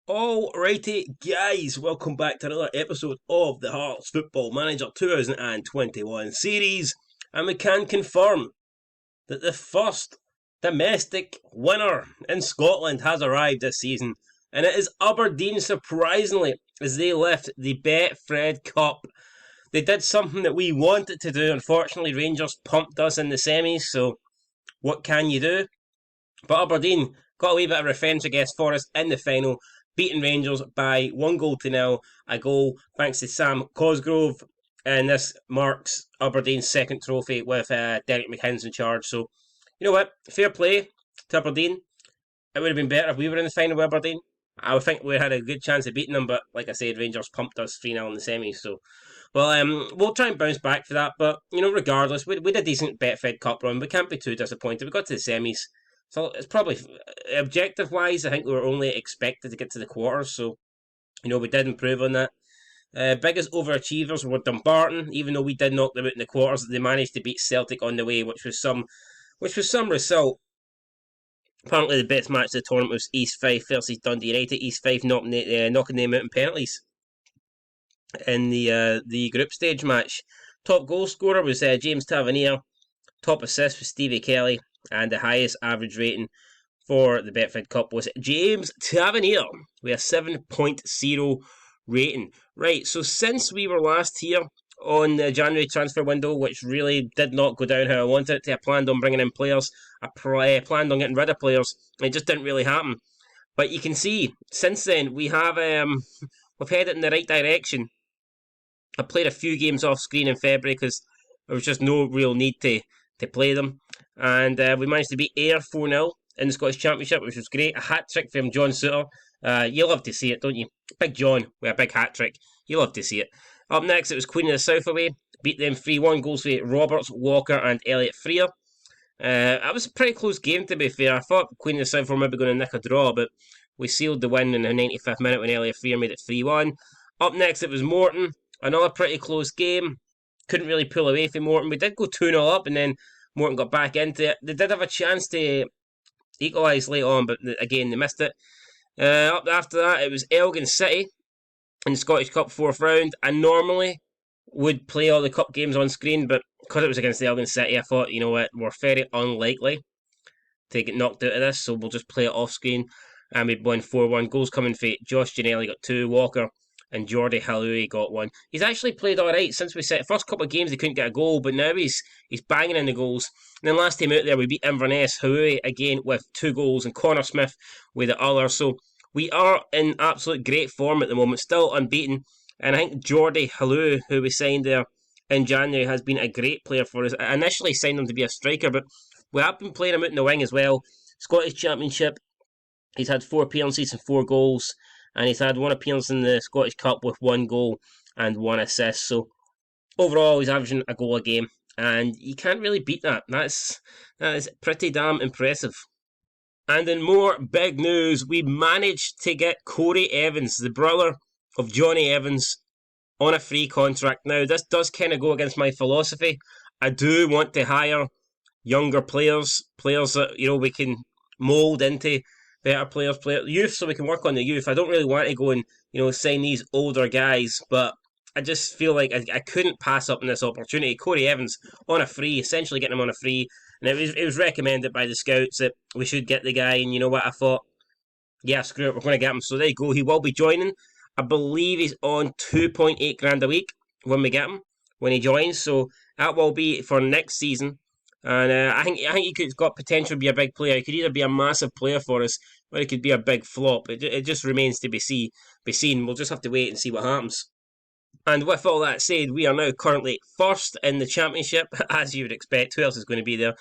Alrighty, guys, welcome back to another episode of the Hearts Football Manager 2021 series, and we can confirm that the first domestic winner in Scotland has arrived this season, and it is Aberdeen, surprisingly, as they lift the Betfred Cup. They did something that we wanted to do. Unfortunately, Rangers pumped us in the semis, so what can you do? But Aberdeen got a wee bit of revenge against Forest in the final, beating Rangers by 1-0, a goal thanks to Sam Cosgrove, and this marks Aberdeen's second trophy with Derek McHinn's in charge. So, you know what? Fair play to Aberdeen. It would have been better if we were in the final with Aberdeen. I would think we had a good chance of beating them, but like I said, Rangers pumped us 3-0 in the semis. So, well, we'll try and bounce back for that. But, regardless, we had a decent Betfred Cup run. We can't be too disappointed. We got to the semis. So it's probably, objective wise, I think we were only expected to get to the quarters. So, we did improve on that. Biggest overachievers were Dumbarton. Even though we did knock them out in the quarters, they managed to beat Celtic on the way, which was some result. Apparently, the best match of the tournament was East Fife versus Dundee United. East Fife knocking them out in penalties in the group stage match. Top goal scorer was James Tavernier. Top assist was Stevie Kelly. And the highest average rating for the Betfred Cup was James Tavernier with a 7.0 rating. Right, so since we were last here on the January transfer window, which really did not go down how I wanted it to, I planned on bringing in players, I planned on getting rid of players, it just didn't really happen. But you can see, since then, we've headed in the right direction. I played a few games off screen in February because there was just no real need to play them. And we managed to beat Ayr 4-0 in the Scottish Championship, which was great. A hat-trick from John Souttar. You love to see it, don't you? Big John with a big hat-trick. You love to see it. Up next, it was Queen of the South away. Beat them 3-1 goals for Roberts, Walker and Elliot Freer. That was a pretty close game, to be fair. I thought Queen of the South were maybe going to nick a draw, but we sealed the win in the 95th minute when Elliot Freer made it 3-1. Up next, it was Morton. Another pretty close game. Couldn't really pull away from Morton. We did go 2-0 up, and then Morton got back into it. They did have a chance to equalise late on, but again, they missed it. Up after that, it was Elgin City in the Scottish Cup 4th round. I normally would play all the cup games on screen, but because it was against Elgin City, I thought, you know what, we're very unlikely to get knocked out of this, so we'll just play it off screen. And we won 4-1. Goals coming for Josh Ginnelly got 2, Walker and Jordi Halloui got 1. He's actually played alright since we set. First couple of games he couldn't get a goal, but now he's banging in the goals. And then last time out there we beat Inverness. Halloui again with 2 goals and Connor Smith with the other. So we are in absolute great form at the moment, still unbeaten. And I think Jordi Halloui, who we signed there in January, has been a great player for us. I initially signed him to be a striker, but we have been playing him out in the wing as well. Scottish Championship, he's had 4 appearances and 4 goals. And he's had 1 appearance in the Scottish Cup with 1 goal and 1 assist. So overall, he's averaging a goal a game, and you can't really beat that. That is pretty damn impressive. And in more big news, we managed to get Corey Evans, the brother of Johnny Evans, on a free contract. Now, this does kind of go against my philosophy. I do want to hire younger players that we can mould into better players, youth, so we can work on the youth. I don't really want to go and sign these older guys, but I just feel like I couldn't pass up on this opportunity. Corey Evans on a free, essentially getting him on a free, and it was recommended by the scouts that we should get the guy. And you know what? I thought, yeah, screw it, we're going to get him. So there you go. He will be joining. I believe he's on 2.8 grand a week when we get him when he joins. So that will be for next season. And I think he could got potential to be a big player. He could either be a massive player for us, or he could be a big flop. It just remains to be seen. We'll just have to wait and see what happens. And with all that said, we are now currently first in the Championship, as you would expect. Who else is going to be there?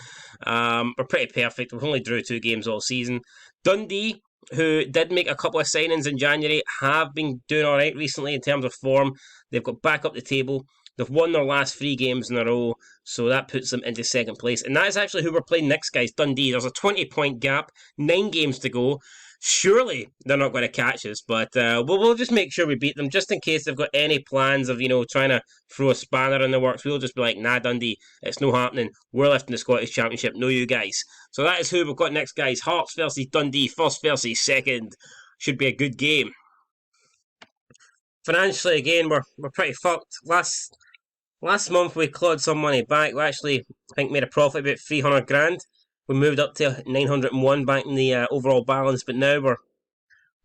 We're pretty perfect. We've only drew 2 games all season. Dundee, who did make a couple of signings in January, have been doing all right recently in terms of form. They've got back up the table. They've won their last 3 games in a row, so that puts them into second place. And that is actually who we're playing next, guys, Dundee. There's a 20-point gap, 9 games to go. Surely they're not going to catch us, but we'll just make sure we beat them, just in case they've got any plans of, trying to throw a spanner in the works. We'll just be like, nah, Dundee, it's no happening. We're lifting the Scottish Championship, no you guys. So that is who we've got next, guys. Hearts versus Dundee, first versus second. should be a good game. Financially, again, we're pretty fucked. Last month we clawed some money back. We actually, I think, made a profit about 300 grand. We moved up to 901 back in the overall balance, but now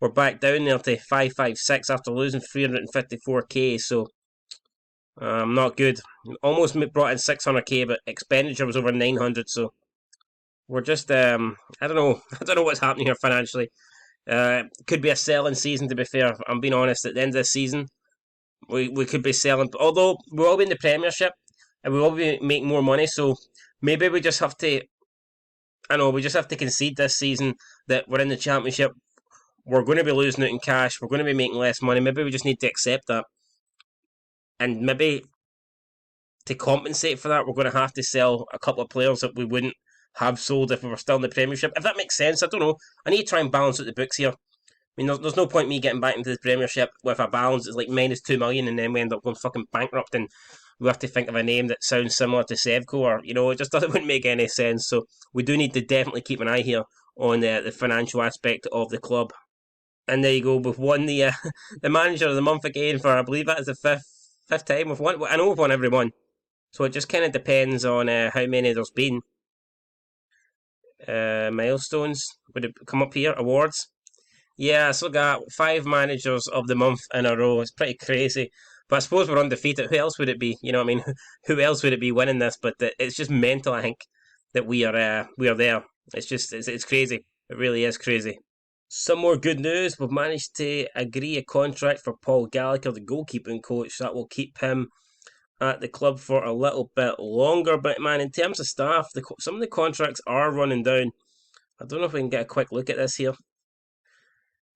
we're back down there to 556 after losing 354k. So not good. Almost brought in 600k, but expenditure was over 900. So we're just I don't know. I don't know what's happening here financially. Could be a selling season, to be fair. I'm being honest. At the end of the season, we could be selling. Although we will be in the Premiership and we will be making more money, so maybe we just have to. I know we just have to concede this season that we're in the Championship. We're going to be losing out in cash. We're going to be making less money. Maybe we just need to accept that, and maybe to compensate for that, we're going to have to sell a couple of players that we wouldn't have sold if we were still in the Premiership. If that makes sense, I don't know. I need to try and balance out the books here. I mean, there's no point me getting back into the Premiership with a balance that's like minus 2 million and then we end up going fucking bankrupt and we have to think of a name that sounds similar to Sevco or, it just wouldn't make any sense. So we do need to definitely keep an eye here on the financial aspect of the club. And there you go, we've won the the manager of the month again for, I believe that is the fifth time we've won. I know we've won every one. So it just kind of depends on how many there's been. Milestones, would it come up here? Awards. Yeah, I still got 5 managers of the month in a row. It's pretty crazy. But I suppose we're undefeated. Who else would it be? You know what I mean? Who else would it be winning this? But it's just mental, I think, that we are there. It's crazy. It really is crazy. Some more good news. We've managed to agree a contract for Paul Gallagher, the goalkeeping coach. That will keep him at the club for a little bit longer. But man, in terms of staff, some of the contracts are running down. I don't know if we can get a quick look at this here.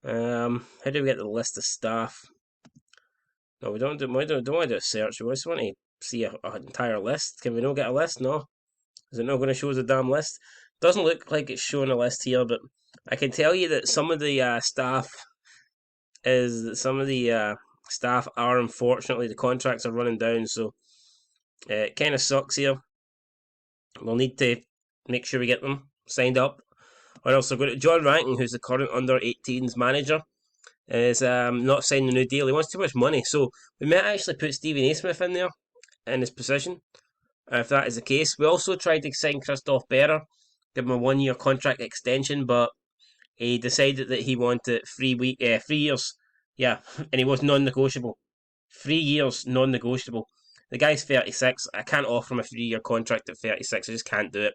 How do we get the list of staff? No, we don't want to do a search. We just want to see an entire list. Can we not get a list? No. Is it not going to show us a damn list? Doesn't look like it's showing a list here, but I can tell you that some of the staff are, unfortunately, the contracts are running down, so it kind of sucks here. We'll need to make sure we get them signed up. Or else we're going to John Rankin, who's the current under-18s manager, is not signing a new deal. He wants too much money, so we might actually put Stephen A. Smith in there in his position, if that is the case. We also tried to sign Christophe Berra, give him a 1-year contract extension, but he decided that he wanted 3 years. Yeah, and he was non-negotiable. 3 years, non-negotiable. The guy's 36. I can't offer him a 3-year contract at 36. I just can't do it.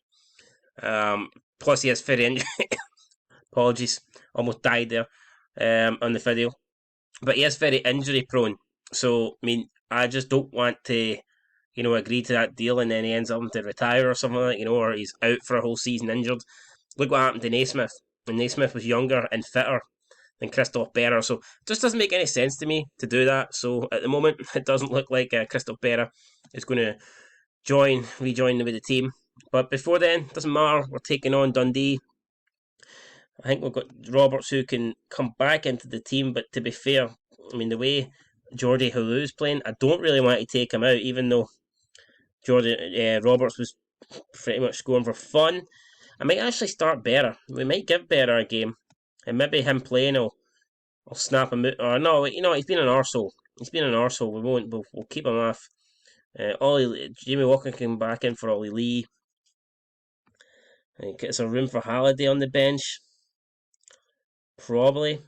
Plus, he has very injury. Apologies, almost died there on the video. But he is very injury prone. So, I mean, I just don't want to, agree to that deal and then he ends up to retire or something like that, or he's out for a whole season injured. Look what happened to Naismith. And Naismith was younger and fitter than Christophe Berra. So, it just doesn't make any sense to me to do that. So, at the moment, it doesn't look like Christophe Berra is going to rejoin with the team. But before then, doesn't matter. We're taking on Dundee. I think we've got Roberts who can come back into the team. But to be fair, I mean, the way Jordi Hulu's playing, I don't really want to take him out, even though Roberts was pretty much scoring for fun. I might actually start Berra. We might give Berra a game. And maybe him playing will snap him out. Or no, he's been an arsehole. He's been an arsehole. We'll keep him off. Jamie Walker can back in for Ollie Lee. I think it's a room for Halliday on the bench. Probably.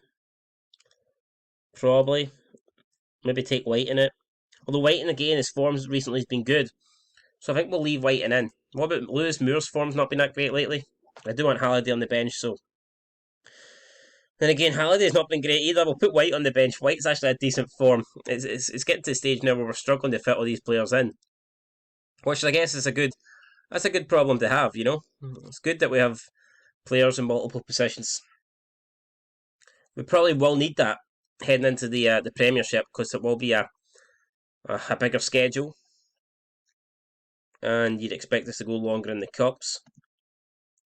Maybe take Whiting in it. Although Whiting, again, his form recently has been good. So I think we'll leave Whiting in. What about Lewis Moore's form's not been that great lately? I do want Halliday on the bench, so. Then again, Halliday's not been great either. We'll put White on the bench. White's actually a decent form. It's getting to the stage now where we're struggling to fit all these players in. Which I guess is that's a good problem to have, It's good that we have players in multiple positions. We probably will need that heading into the Premiership because it will be a bigger schedule. And you'd expect us to go longer in the Cups.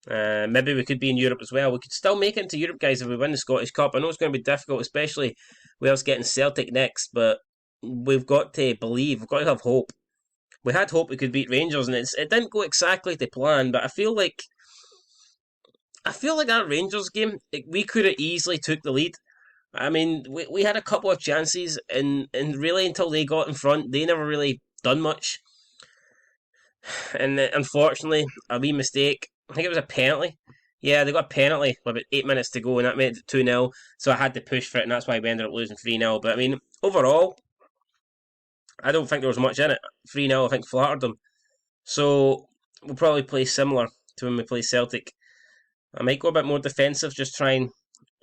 Maybe we could be in Europe as well. We could still make it into Europe, guys, if we win the Scottish Cup. I know it's going to be difficult, especially with us getting Celtic next, but we've got to believe, we've got to have hope. We had hope we could beat Rangers, and it didn't go exactly to plan, but I feel like that Rangers game, we could have easily took the lead. I mean, we had a couple of chances, and really until they got in front, they never really done much. And unfortunately, a wee mistake. I think it was a penalty. Yeah, they got a penalty with about 8 minutes to go, and that made it 2-0. So I had to push for it, and that's why we ended up losing 3-0. But I mean, overall, I don't think there was much in it. 3-0, I think, flattered them. So we'll probably play similar to when we play Celtic. I might go a bit more defensive, just try and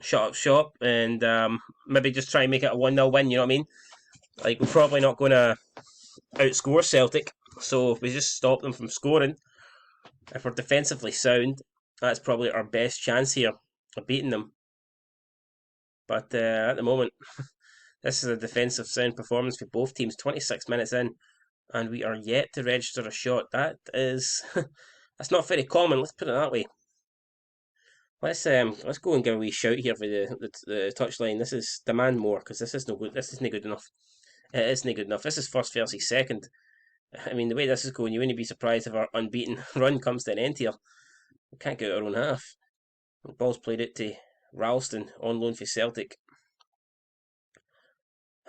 shut up shop, and maybe just try and make it a 1-0 win, you know what I mean? Like, we're probably not going to outscore Celtic, so if we just stop them from scoring, if we're defensively sound, that's probably our best chance here of beating them. But at the moment, this is a defensive sound performance for both teams. 26 minutes in, and we are yet to register a shot. That is, that's not very common. Let's put it that way. Let's go and give a wee shout here for the touchline. This is demand more because this is no good. This isn't good enough. It isn't good enough. This is first versus second. I mean, the way this is going, you wouldn't be surprised if our unbeaten run comes to an end here. We can't get our own half. The ball's played it to Ralston on loan for Celtic.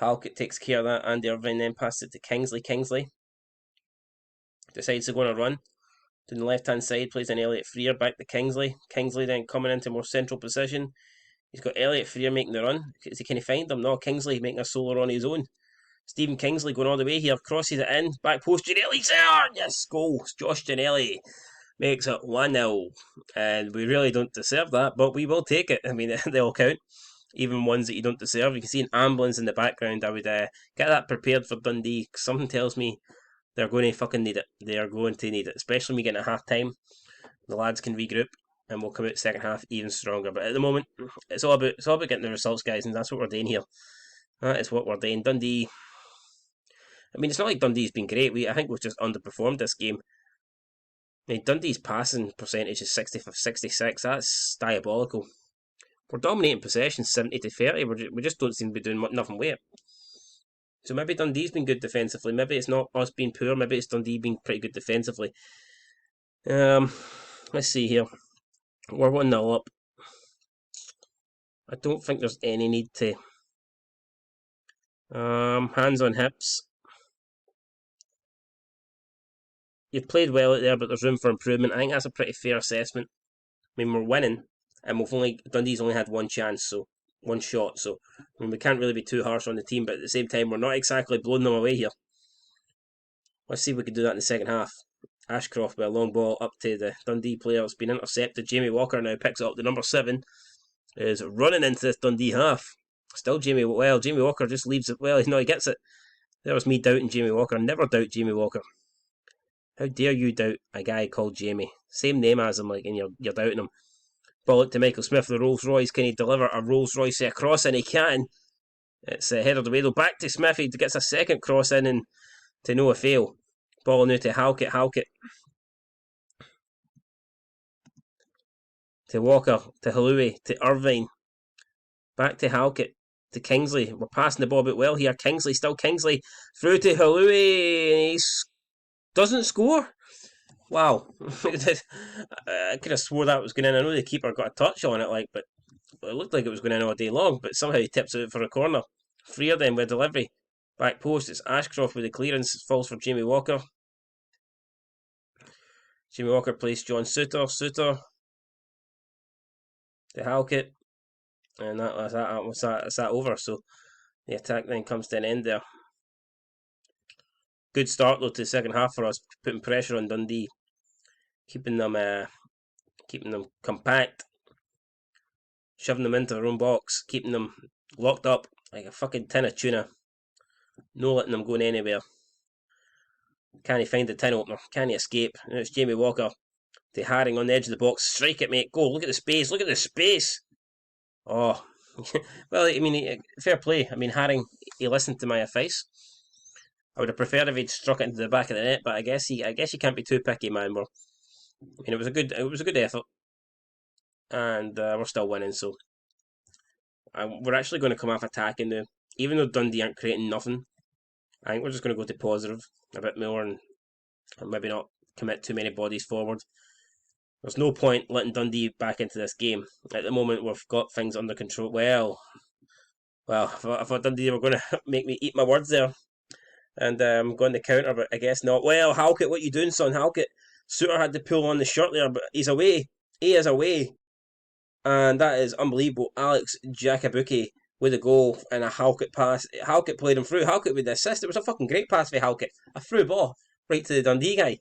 Halkett takes care of that. Andy Irvine then passes it to Kingsley. Kingsley decides to go on a run. To the left hand side, plays an Elliot Freer back to Kingsley. Kingsley then coming into more central position. He's got Elliot Freer making the run. Can he find him? No, Kingsley making a solo on his own. Stephen Kingsley going all the way here, crosses it in, back post, Ginnelly's there! Yes, goal. Josh Ginnelly makes it 1-0. And we really don't deserve that, but we will take it. I mean, they all count, even ones that you don't deserve. You can see an ambulance in the background. I would get that prepared for Dundee. Something tells me they're going to fucking need it. They are going to need it, especially when we get a half time. The lads can regroup, and we'll come out second half even stronger. But at the moment, it's all about getting the results, guys, and that's what we're doing here. That is what we're doing. Dundee. I mean, it's not like Dundee's been great. I think we've just underperformed this game. I mean, Dundee's passing percentage is 66. That's diabolical. We're dominating possession 70-30. We just don't seem to be doing nothing with it. So maybe Dundee's been good defensively. Maybe it's not us being poor. Maybe it's Dundee being pretty good defensively. Let's see here. We're 1-0 up. I don't think there's any need to. Hands on hips. You've played well out there, but there's room for improvement. I think that's a pretty fair assessment. I mean, we're winning, and Dundee's only had one chance, so one shot. So I mean, we can't really be too harsh on the team, but at the same time, we're not exactly blowing them away here. Let's see if we can do that in the second half. Ashcroft with a long ball up to the Dundee player. It's been intercepted. Jamie Walker now picks it up. The number 7 is running into this Dundee half. Still Jamie Walker just leaves it. Well, no, he gets it. There was me doubting Jamie Walker. Never doubt Jamie Walker. How dare you doubt a guy called Jamie? Same name as him, like, and you're doubting him. Ball out to Michael Smith, the Rolls Royce. Can he deliver a Rolls Royce across? And he can. It's headed away though. Back to Smith. He gets a second cross in and to no avail. Ball now to Halkett. Halkett to Walker, to Halloui, to Irvine. Back to Halkett, to Kingsley. We're passing the ball a bit well here. Kingsley, still Kingsley. Through to Halloui. And he doesn't score. Wow. I could have swore that was going in. I know the keeper got a touch on it, but it looked like it was going in all day long. But somehow he tips it out for a corner. Freer then with delivery. Back post, it's Ashcroft with the clearance. It falls for Jamie Walker. Jamie Walker plays John Suter. Suter to Halkett. And that's that over. So the attack then comes to an end there. Good start though to the second half for us, putting pressure on Dundee, keeping them compact, shoving them into their own box, keeping them locked up like a fucking tin of tuna. No letting them go anywhere. Can he find the tin opener? Can he escape? And it's Jamie Walker to Haring on the edge of the box. Strike it, mate. Go. Look at the space. Look at the space. Oh, well, I mean, fair play. I mean, Haring, he listened to my advice. I would have preferred if he'd struck it into the back of the net, but I guess you can't be too picky, man. I mean, it was a good effort, and we're still winning. So we're actually going to come off attacking now, even though Dundee aren't creating nothing. I think we're just going to go to positive a bit more and maybe not commit too many bodies forward. There's no point letting Dundee back into this game. At the moment, we've got things under control. Well, Well, I thought Dundee were going to make me eat my words there. And going to counter, but I guess not. Well, Halkett, what you doing, son? Halkett, Suter had to pull on the shirt there, but he's away. He is away. And that is unbelievable. Alex Jakabuki with a goal and a Halkett pass. Halkett played him through. Halkett with the assist. It was a fucking great pass for Halkett. A through ball right to the Dundee guy.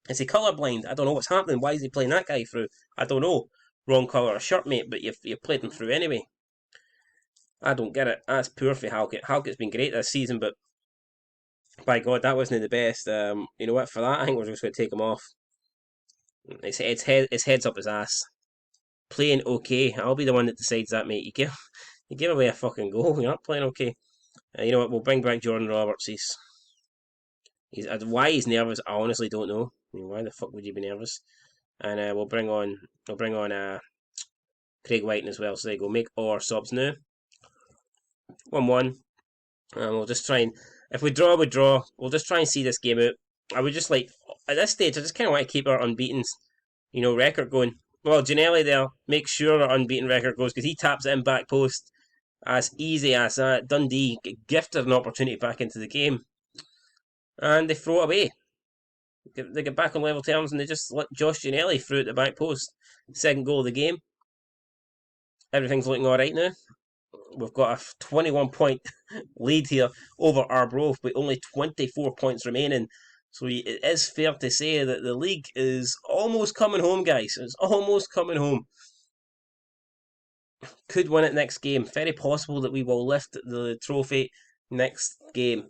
Is he colourblind? I don't know what's happening. Why is he playing that guy through? I don't know. Wrong colour of shirt, mate, but you've played him through anyway. I don't get it. That's poor for Halkett. Halkett's been great this season, but by God, that wasn't the best. You know what? For that, I think we're just going to take him off. It's heads up his ass. Playing okay. I'll be the one that decides that, mate. You give away a fucking goal. You're not playing okay. You know what? We'll bring back Jordan Roberts. He's why he's nervous. I honestly don't know. I mean, why the fuck would you be nervous? And we'll bring on Craig Whiten as well. So they go make our subs now. 1-1. And we'll just try and, if we draw, we draw. We'll just try and see this game out. I would just like, at this stage, I just kind of want to keep our unbeaten, record going. Well, Ginnelly there makes sure our unbeaten record goes because he taps it in back post as easy as that. Dundee get gifted an opportunity back into the game. And they throw it away. They get back on level terms and they just let Josh Ginnelly through at the back post. Second goal of the game. Everything's looking alright now. We've got a 21-point lead here over Arbroath with only 24 points remaining. So it is fair to say that the league is almost coming home, guys. It's almost coming home. Could win it next game. Very possible that we will lift the trophy next game.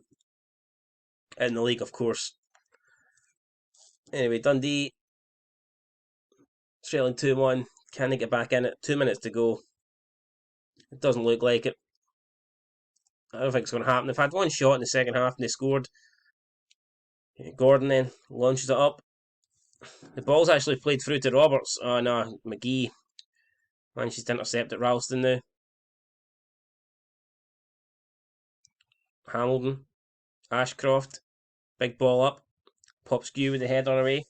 In the league, of course. Anyway, Dundee trailing 2-1. Can they get back in it? 2 minutes to go. It doesn't look like it. I don't think it's going to happen. They've had one shot in the second half and they scored. Gordon then launches it up. The ball's actually played through to Roberts. Oh no, McGee manages to intercept it. Ralston now. Hamilton. Ashcroft. Big ball up. Popskew with the header away.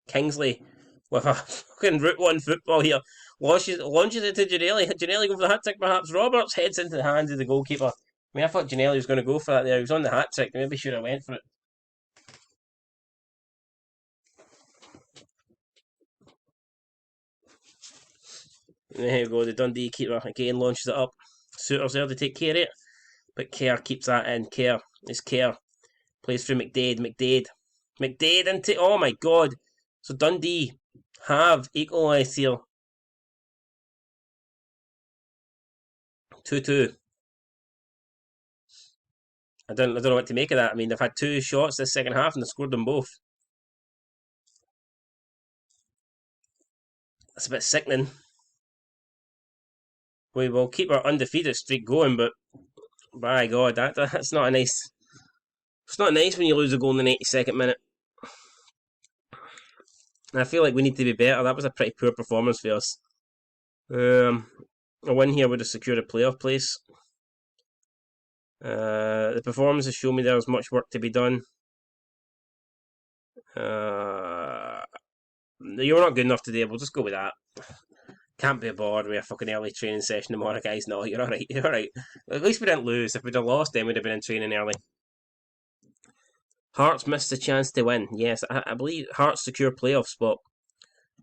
Kingsley with a fucking Route 1 football here. Launches it to Ginnelly. Ginnelly going for the hat-trick perhaps. Roberts heads into the hands of the goalkeeper. I mean, I thought Ginnelly was going to go for that there. He was on the hat-trick. Maybe should have went for it. There we go. The Dundee keeper again launches it up. Suter's there to take care of it. But Kerr keeps that in. Kerr is Kerr. Plays through McDade. McDade into... Oh my God. So Dundee have equalised here. 2-2. I don't know what to make of that. I mean, they've had two shots this second half and they've scored them both. That's a bit sickening. We will keep our undefeated streak going, but by God, that's not a nice... It's not nice when you lose a goal in the 92nd minute. I feel like we need to be better. That was a pretty poor performance for us. A win here would have secured a playoff place. The performance has shown me there's much work to be done. You're not good enough today. We'll just go with that. Can't be bored with a fucking early training session tomorrow, guys. No, you're alright. You're alright. At least we didn't lose. If we'd have lost, then we'd have been in training early. Hearts missed the chance to win. Yes, I believe Hearts secure playoff spot.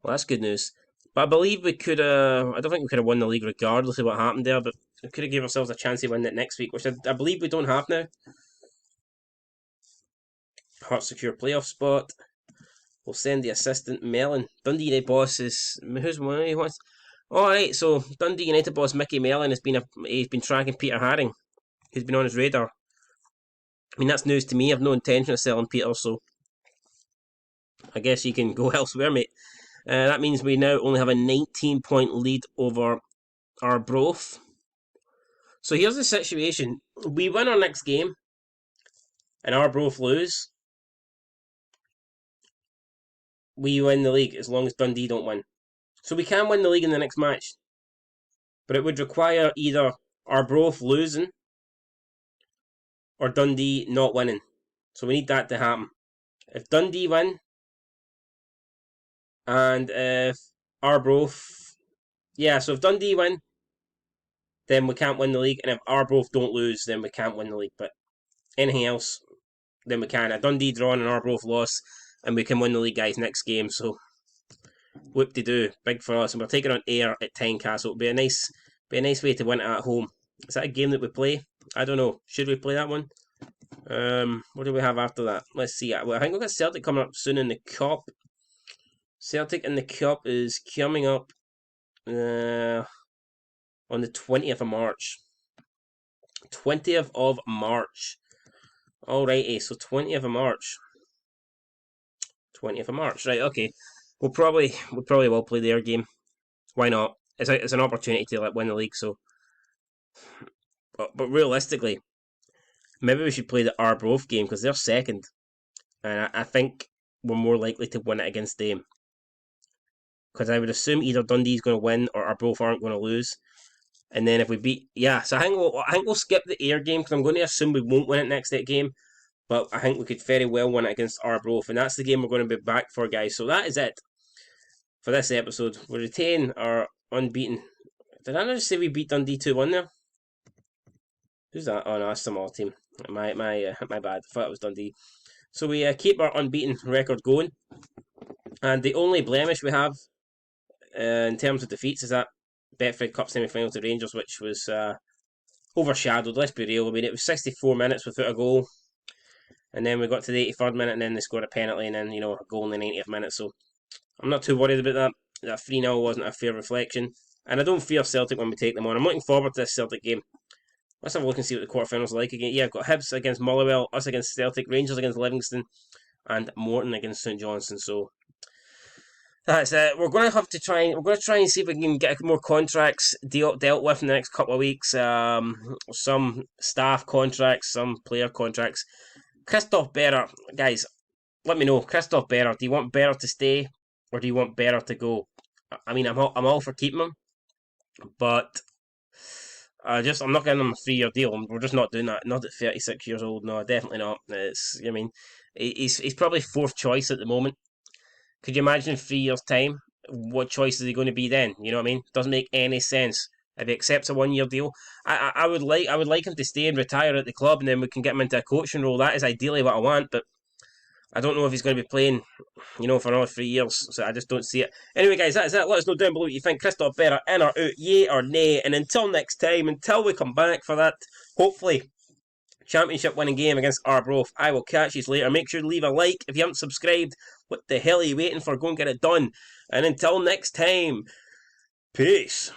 Well, that's good news. But I believe we could have... I don't think we could have won the league regardless of what happened there, but we could have given ourselves a chance to win it next week, which I believe we don't have now. Hearts secure playoff spot. We'll send the assistant, Mellon. Dundee United boss is... Who's one he wants? Alright, so Dundee United boss Mickey Mellon he's been tracking Peter Haring. He's been on his radar. I mean, that's news to me. I've no intention of selling Peter, so I guess you can go elsewhere, mate. That means we now only have a 19-point lead over Arbroath. So here's the situation. We win our next game, and Arbroath lose. We win the league as long as Dundee don't win. So we can win the league in the next match. But it would require either Arbroath losing or Dundee not winning. So we need that to happen. If Dundee win, and if Arbroath... Yeah, so if Dundee win, then we can't win the league. And if Arbroath don't lose, then we can't win the league. But anything else, then we can. A Dundee draw and an Arbroath loss, and we can win the league, guys, next game. So, whoop-de-doo, big for us. And we're taking on Ayr at Tynecastle. It'll be a nice way to win it at home. Is that a game that we play? I don't know. Should we play that one? What do we have after that? Let's see. Well, I think we've got Celtic coming up soon in the Cup. Celtic in the Cup is coming up on the 20th of March. 20th of March. Alrighty, so 20th of March. 20th of March, right, okay. We probably will play their game. Why not? It's an opportunity to win the league, so. But realistically, maybe we should play the Arbroath game because they're second. And I think we're more likely to win it against them. Because I would assume either Dundee's going to win or Arbroath aren't going to lose. And then if we beat... Yeah, so I think we'll skip the Ayr game because I'm going to assume we won't win it next game. But I think we could very well win it against Arbroath. And that's the game we're going to be back for, guys. So that is it for this episode. We retain our unbeaten... Did I not just say we beat Dundee 2-1 there? Who's that? Oh no, that's some all team. My bad. I thought it was Dundee. So we keep our unbeaten record going. And the only blemish we have in terms of defeats is that Betfred Cup semi-final to Rangers, which was overshadowed, let's be real. I mean, it was 64 minutes without a goal. And then we got to the 83rd minute and then they scored a penalty and then, a goal in the 90th minute. So I'm not too worried about that. That 3-0 wasn't a fair reflection. And I don't fear Celtic when we take them on. I'm looking forward to this Celtic game. Let's have a look and see what the quarterfinals are like again. Yeah, I've got Hibs against Motherwell, us against Celtic, Rangers against Livingston, and Morton against St Johnstone. So that's it. We're going to try and see if we can get more contracts dealt with in the next couple of weeks. Some staff contracts, some player contracts. Christoph Berger, guys, let me know. Christoph Berger, do you want Berger to stay or do you want Berger to go? I mean, I'm all for keeping him, but I'm not getting him a 3-year deal. We're just not doing that. Not at 36 years old. No, definitely not. He's probably fourth choice at the moment. Could you imagine in 3 years' time what choice is he going to be then? You know what I mean? Doesn't make any sense. If he accepts a 1-year deal, I would like him to stay and retire at the club, and then we can get him into a coaching role. That is ideally what I want, but I don't know if he's going to be playing, for another 3 years. So I just don't see it. Anyway, guys, that is it. Let us know down below what you think. Christoph Berger, in or out, yay or nay. And until next time, until we come back for that, hopefully, championship winning game against Arbroath, I will catch you later. Make sure to leave a like. If you haven't subscribed, what the hell are you waiting for? Go and get it done. And until next time, peace.